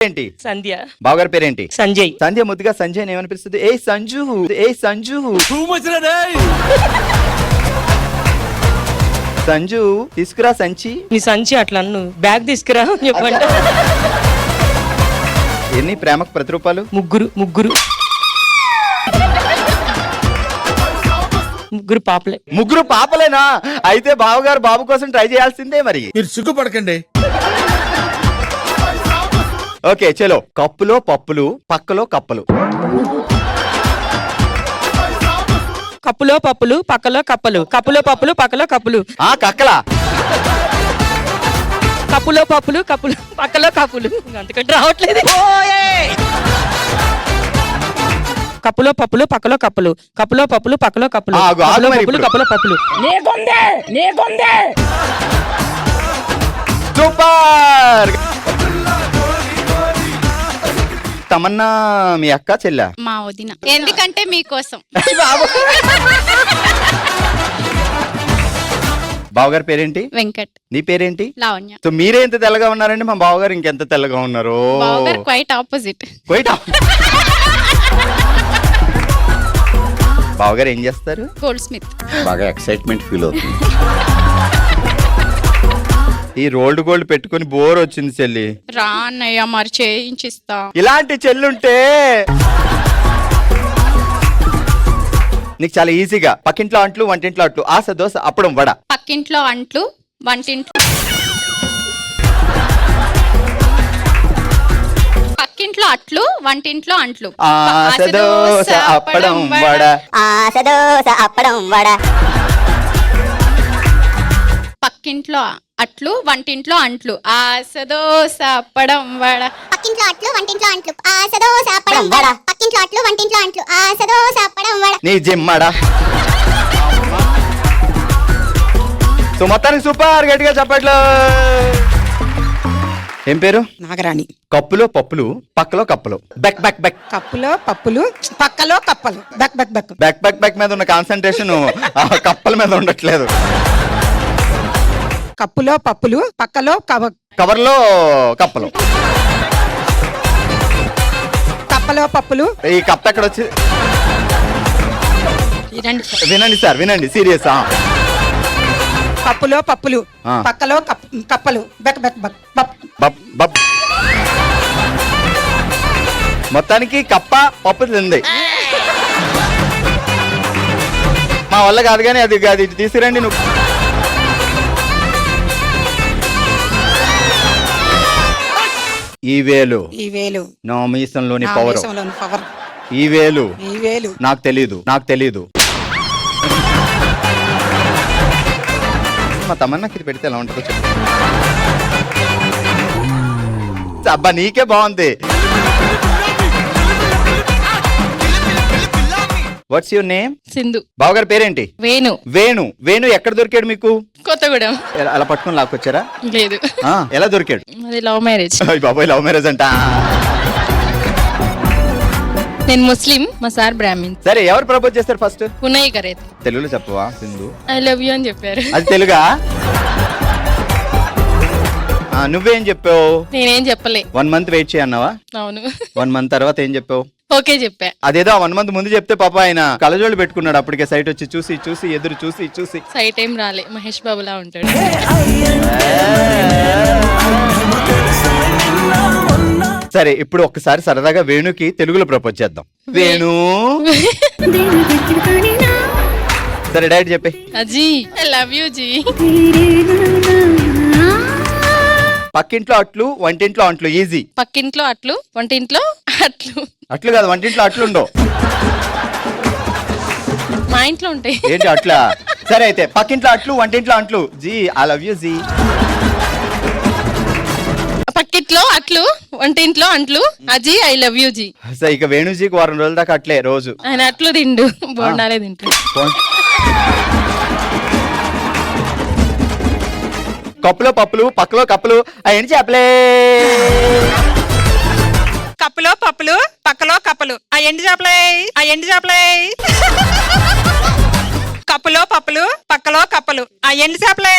ఏంటి? సంధ్య. బావగారి పేరేంటి? సంజయ్. సంధ్య ముద్దుగా సంజయ్ అని ఏమనిపిస్తుంది? ఏ సంజు, ఏ సంజు. సంజు తీసుకురా సంచి. నీ సంచి అట్లా అన్ను, బ్యాగ్ తీసుకురా చెప్పండి. ఎన్ని ప్రేమకు ప్రతిరూపాలు? ముగ్గురు ముగ్గురు ముగ్గురు పాపలే. ముగ్గురు పాపలేనా? అయితే బావగారు బాబు కోసం ట్రై చేయాల్సిందే మరి. మీరు సిగ్గుపడకండి. ఓకే చలో. కప్పులో పప్పులు, పక్కలో కప్పలు. కప్పులో పప్పులు పక్కలో కప్పలు. కప్పులో పప్పులు పక్కలో కప్పులు. కక్కలా. కప్పులో పప్పులు కప్పులు పక్కలో కప్పులు. అంతకంటే రావట్లేదు. కప్పులో పప్పులు పక్కలో కప్పులు. కప్పులో పప్పులు పక్కలో కప్పులు. కప్పులో పప్పులు కప్పులో పప్పులు. సూపర్. తమన్నా మీ అక్క చెల్లా? మా వదిన. ఎందుకంటే మీకోసం. బావగారి పేరేంటి? వెంకట్. నీ పేరేంటి? లావణ్య. సో మీరే ఎంత తెల్లగా ఉన్నారండి, మా బావగారు ఇంకెంత తెల్లగా ఉన్నారు. బావగారు క్వైట్ ఆపోజిట్. బావగారు ఏం చేస్తారు? Gold Smith. బాగా ఎక్సైట్మెంట్ ఫీల్ అవుతుంది. ఈ రోల్డ్ గోల్డ్ పెట్టుకుని బోర్ వచ్చింది చెల్లి. రా అన్నయ్య మరి చేయించిస్తా. ఇలాంటి చెల్లుంటే నీకు చాలా ఈజీగా. పక్కింట్లో అంట్లు, వంటింట్లో అట్లు, ఆశ దోశ అప్పడం వడ. పక్కింట్లో అంట్లు, వంటింట్లో పక్కింట్లో అట్లు, వంటింట్లో అంట్లు. ఆశ దోశ అప్పడం వడ. ఆశ దోశ అప్పడం వడ. పక్కింట్లో అట్లు, వంటింట్లో అంట్లు. ఆశ దోశ అప్పడం వడ. పక్కింట్లో అట్లు వంటింట్లో అంట్లు. ఆశ దోశ అప్పడం వడ. పక్కింట్లో అట్లు వంటింట్లో అంట్లు. ఆశ దోశ అప్పడం వడ. నీ జిమ్మడా. సో మొత్తానికి సూపర్. గట్టిగా చెప్పట్లు. ఏం పేరు? నాగరాణి. కప్పులో పప్పులు, పక్కలో కప్పలు. బెక్ బెక్ బెక్. కప్పులో పప్పులు పక్కలో కప్పలు. బెక్ బెక్ బెక్. బెక్ బెక్ బెక్ మీద ఉన్న కాన్సన్ట్రేషన్ కప్పల మీద ఉండట్లేదు. కప్పులో పప్పులు పక్కలో కవర్లో కప్పలు. కప్పలో పప్పులు. ఈ కప్ప ఎక్కడ వచ్చి? వినండి సార్, వినండి సీరియస్. కప్పులో పప్పులు పక్కలో కప్పలు. బెక్ బెక్ బెక్ బప్ బప్ బప్. మొత్తానికి కప్ప పప్పు తింది. మా వల్ల కాదు కానీ అది అది తీసుకురండి. నువ్వు ఈ వేలు నా మీసంలోని పవర్. ఈ వేలు నాకు తెలీదు, నాకు తెలీదు. మా తమన్నాకి ఇది పెడితే ఎలా ఉంటుందో చెప్పు. అబ్బా నీకే బాగుంది. What's your name? సింధు. బావగారి పేరేంటి? వేణు. వేణు. వేణు ఎక్కడ దొరికాడు మీకు? కొత్తగూడెం. అలా పట్టుకుని లాక్కొచ్చారా? లేదు. ఎలా దొరికాడు? అది లవ్ మ్యారేజ్. బాబాయ్ లవ్ మ్యారేజ్ అంట. నేను ముస్లిం, మా సార్ బ్రాహ్మణ్. సరే ఎవరు ప్రపోజ్ చేస్తారు ఫస్ట్? ఉన్నయ్య గారు. తెలుగులో చెప్పవా సింధు? ఐ లవ్ యూ అని చెప్పారు. అది తెలుగా? నువ్వేం చెప్పావు? నేనేం చెప్పలే. 1 month వెయిట్ చేయన్నావా? అవును. 1 month తర్వాత ఏం చెప్పావు? ఓకే చెప్పా. అదేదో 1 month ముందు చెప్తే పాప ఆయన కలజోళ్ళు పెట్టుకున్నాడు. అప్పటికే సైట్ వచ్చి చూసి చూసి ఎదురు చూసి చూసి సైట్ ఏం రాలే. మహేష్ బాబులా ఉంటాడు. సరే ఇప్పుడు ఒక్కసారి సరదాగా వేణుకి తెలుగులో ప్రపోజ్ చేద్దాం. వేణు. సరే డైరెక్ట్ చెప్పే. అజీ ఐ లవ్ యూ జీ. పక్కింట్లో అట్లు, వంటింట్లో అంట్లు. ఈజీ. పక్కింట్లో అట్లు, వంటింట్లో అట్లు. అట్లు కాదు, వంటింట్లో అట్లు ఉండవు. మా ఇంట్లో ఉంటాయి. ఏంటి అట్లా? సరే అయితే పక్కింట్లో అట్లు, వంటింట్లో అంట్లు. Ji I love you ji. పక్కింట్లో అట్లు, వంటింట్లో అంట్లు. అజీ ఐ లవ్ యూ జీ. సరే ఇక వేణుజీకి 1 రోజుల దాకా అట్లే రోజు. ఆయన అట్లు తిండు, బోండాలే తింటాడు. కప్పులో పప్పులు, పక్కలో కప్పులు. ఏంటి చెప్పలే? కప్పులో పప్పులు పక్కలో కప్పలు. ఆ ఎండు చేపలే. కప్పులో పప్పులు పక్కలో కప్పలు. ఆ ఎండు చేపలే.